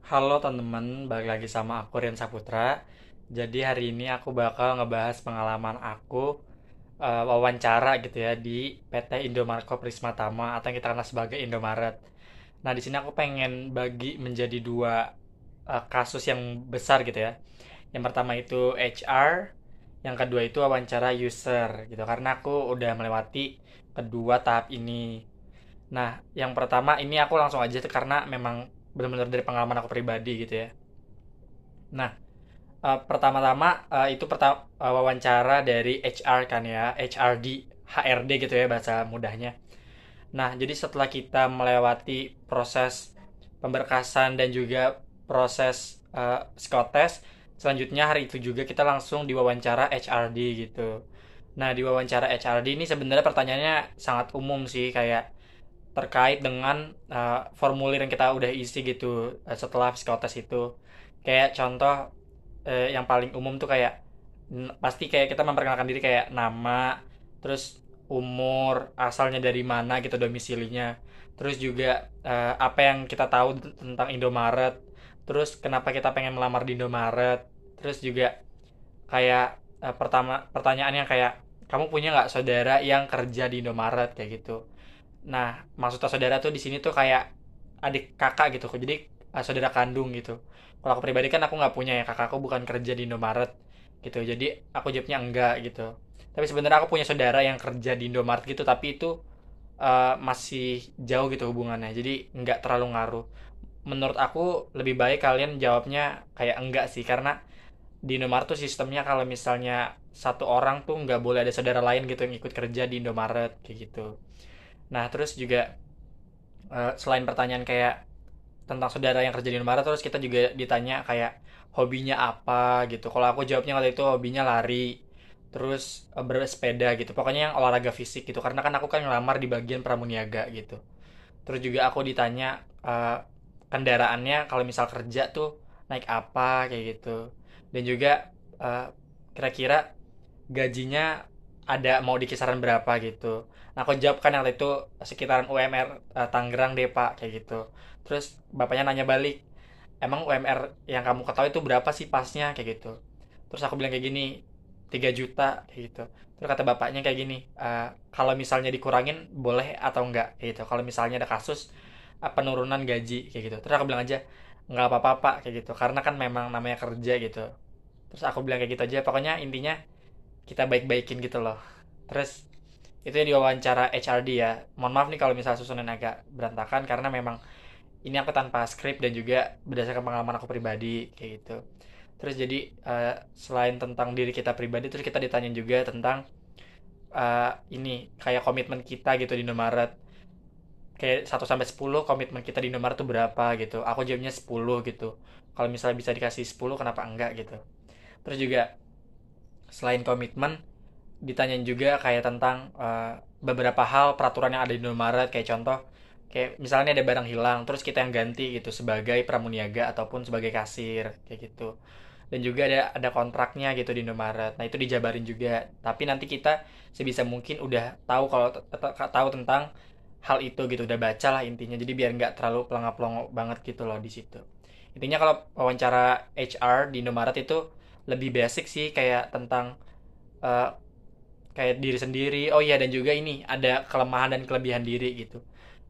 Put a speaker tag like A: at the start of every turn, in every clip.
A: Halo teman-teman, balik lagi sama aku Rian Saputra. Jadi hari ini aku bakal ngebahas pengalaman aku wawancara gitu ya di PT Indomarko Prisma Tama atau yang kita kenal sebagai Indomaret. Nah, di sini aku pengen bagi menjadi dua kasus yang besar gitu ya. Yang pertama itu HR, yang kedua itu wawancara user gitu. Karena aku udah melewati kedua tahap ini. Nah, yang pertama ini aku langsung aja tuh karena memang benar-benar dari pengalaman aku pribadi gitu ya. Nah, pertama-tama itu wawancara dari HR kan ya, HRD, HRD gitu ya bahasa mudahnya. Nah, jadi setelah kita melewati proses pemberkasan dan juga proses psikotes, selanjutnya hari itu juga kita langsung diwawancara HRD gitu. Nah, di wawancara HRD ini sebenarnya pertanyaannya sangat umum sih, kayak terkait dengan formulir yang kita udah isi gitu setelah psikotes itu. Kayak contoh yang paling umum tuh kayak pasti kayak kita memperkenalkan diri kayak nama, terus umur, asalnya dari mana gitu, domisilinya. Terus juga apa yang kita tahu tentang Indomaret. Terus kenapa kita pengen melamar di Indomaret. Terus juga kayak pertama pertanyaannya kayak kamu punya nggak saudara yang kerja di Indomaret kayak gitu. Nah, maksudnya saudara tuh di sini tuh kayak adik kakak gitu. Jadi saudara kandung gitu. Kalau aku pribadi kan aku nggak punya ya, kakak aku bukan kerja di Indomaret gitu. Jadi aku jawabnya enggak gitu. Tapi sebenarnya aku punya saudara yang kerja di Indomaret gitu, tapi itu masih jauh gitu hubungannya. Jadi nggak terlalu ngaruh. Menurut aku lebih baik kalian jawabnya kayak enggak sih, karena di Indomaret tuh sistemnya kalau misalnya satu orang tuh nggak boleh ada saudara lain gitu yang ikut kerja di Indomaret kayak gitu. Nah, terus juga selain pertanyaan kayak tentang saudara yang kerja di Indomaret, terus kita juga ditanya kayak hobinya apa gitu. Kalau aku jawabnya waktu itu hobinya lari, terus bersepeda gitu. Pokoknya yang olahraga fisik gitu. Karena kan aku kan ngelamar di bagian pramuniaga gitu. Terus juga aku ditanya kendaraannya kalau misal kerja tuh naik apa kayak gitu. Dan juga eh, kira-kira gajinya ada mau di kisaran berapa gitu. Nah, aku jawab kan waktu itu sekitaran UMR Tangerang deh Pak kayak gitu. Terus bapaknya nanya balik, emang UMR yang kamu ketahui itu berapa sih pasnya kayak gitu. Terus aku bilang kayak gini, 3 juta kayak gitu. Terus kata bapaknya kayak gini, kalau misalnya dikurangin boleh atau enggak kayak gitu. Kalau misalnya ada kasus penurunan gaji kayak gitu. Terus aku bilang aja, nggak apa-apa Pak kayak gitu. Karena kan memang namanya kerja gitu. Terus aku bilang kayak gitu aja. Pokoknya intinya kita baik-baikin gitu loh. Terus itu yang diwawancara HRD ya. Mohon maaf nih kalau misalnya susunan agak berantakan karena memang ini aku tanpa skrip dan juga berdasarkan pengalaman aku pribadi kayak gitu. Terus jadi selain tentang diri kita pribadi, terus kita ditanya juga tentang ini kayak komitmen kita gitu di Indomaret. Kayak 1 sampai 10 komitmen kita di Indomaret tuh berapa gitu. Aku jawabnya 10 gitu. Kalau misalnya bisa dikasih 10 kenapa enggak gitu. Terus juga selain komitmen ditanyain juga kayak tentang beberapa hal peraturan yang ada di Indomaret, kayak contoh kayak misalnya ada barang hilang terus kita yang ganti gitu sebagai pramuniaga ataupun sebagai kasir kayak gitu. Dan juga ada kontraknya gitu di Indomaret. Nah, itu dijabarin juga. Tapi nanti kita sebisa mungkin udah tahu kalau tahu tentang hal itu gitu, udah baca lah intinya. Jadi biar nggak terlalu pelongo-pelongo banget gitu loh di situ. Intinya kalau wawancara HR di Indomaret itu lebih basic sih, kayak tentang eh, kayak diri sendiri. Oh iya, dan juga ini ada kelemahan dan kelebihan diri gitu.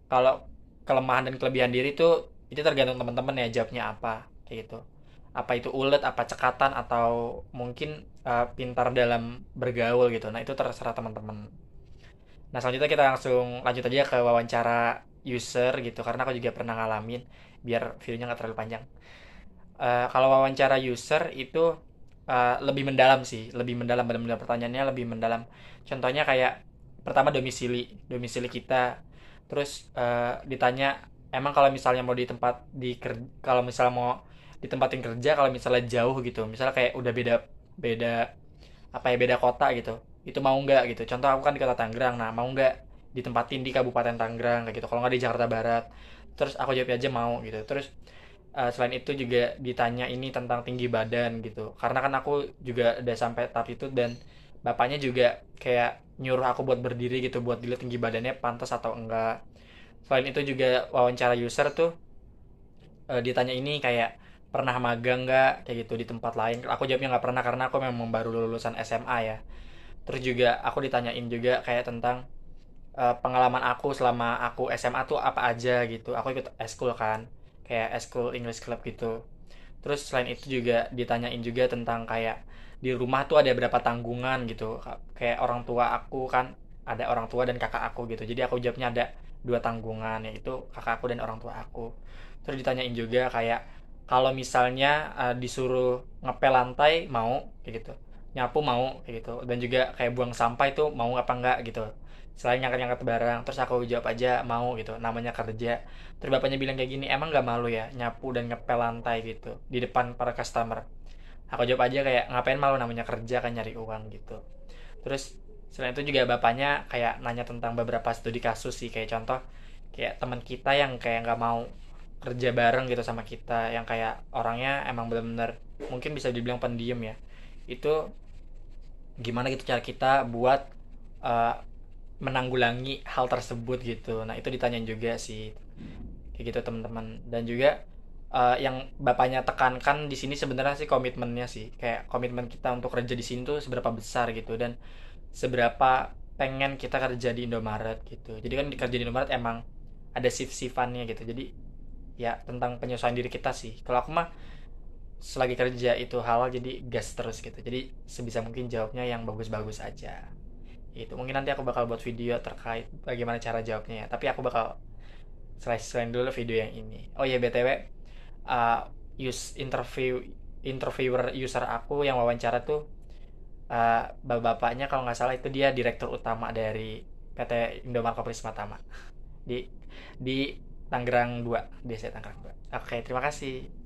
A: Kalau kelemahan dan kelebihan diri tuh itu tergantung teman-teman ya jawabnya apa kayak gitu. Apa itu ulet, apa cekatan, atau mungkin pintar dalam bergaul gitu. Nah, itu terserah teman-teman. Nah, selanjutnya kita langsung lanjut aja ke wawancara user gitu, karena aku juga pernah ngalamin, biar videonya nggak terlalu panjang. Kalau wawancara user itu lebih mendalam sih, lebih mendalam, benar-benar pertanyaannya lebih mendalam. Contohnya kayak pertama domisili kita, terus ditanya emang kalau misalnya mau kalau misalnya mau ditempatin kerja, kalau misalnya jauh gitu, misalnya kayak udah beda beda apa ya, beda kota gitu, itu mau nggak gitu. Contoh aku kan di kota Tangerang, nah mau nggak ditempatin di Kabupaten Tangerang kayak gitu, kalau nggak di Jakarta Barat. Terus aku jawab aja mau gitu. Terus selain itu juga ditanya ini tentang tinggi badan gitu, karena kan aku juga udah sampai tahap itu, dan bapaknya juga kayak nyuruh aku buat berdiri gitu, buat dilihat tinggi badannya pantas atau enggak. Selain itu juga wawancara user tuh ditanya ini kayak pernah magang nggak kayak gitu di tempat lain. Aku jawabnya nggak pernah karena aku memang baru lulusan SMA ya. Terus juga aku ditanyain juga kayak tentang pengalaman aku selama aku SMA tuh apa aja gitu. Aku ikut eskul kan, kayak eskul English Club gitu. Terus selain itu juga ditanyain juga tentang kayak di rumah tuh ada berapa tanggungan gitu. Kayak orang tua aku kan ada orang tua dan kakak aku gitu. Jadi aku jawabnya ada dua tanggungan, yaitu kakak aku dan orang tua aku. Terus ditanyain juga kayak kalau misalnya disuruh ngepel lantai mau kayak gitu, nyapu mau kayak gitu, dan juga kayak buang sampah itu mau apa enggak gitu. Selain ngangkat-ngangkat barang, terus aku jawab aja mau gitu, namanya kerja. Terus bapaknya bilang kayak gini, emang nggak malu ya nyapu dan ngepel lantai gitu di depan para customer. Aku jawab aja kayak ngapain malu, namanya kerja kan nyari uang gitu. Terus selain itu juga bapaknya kayak nanya tentang beberapa studi kasus sih, kayak contoh kayak teman kita yang kayak nggak mau kerja bareng gitu sama kita, yang kayak orangnya emang bener-bener mungkin bisa dibilang pendiam ya. Itu gimana gitu cara kita buat uh, menanggulangi hal tersebut gitu. Nah, itu ditanyain juga sih kayak gitu teman-teman. Dan juga yang bapaknya tekankan di sini sebenarnya sih komitmennya sih, kayak komitmen kita untuk kerja di sini tuh seberapa besar gitu, dan seberapa pengen kita kerja di Indomaret gitu. Jadi kan kerja di Indomaret emang ada shift-shiftannya gitu. Jadi ya tentang penyesuaian diri kita sih. Kalau aku mah selagi kerja itu halal jadi gas terus gitu. Jadi sebisa mungkin jawabnya yang bagus-bagus aja. Itu mungkin nanti aku bakal buat video terkait bagaimana cara jawabnya ya. Tapi aku bakal selain dulu video yang ini. Oh iya, BTW, uh, interviewer user aku yang wawancara tuh bapaknya kalau nggak salah itu dia direktur utama dari PT Indomarko Prisma Tama di di Tangerang 2, DC Tangerang 2. Oke, terima kasih.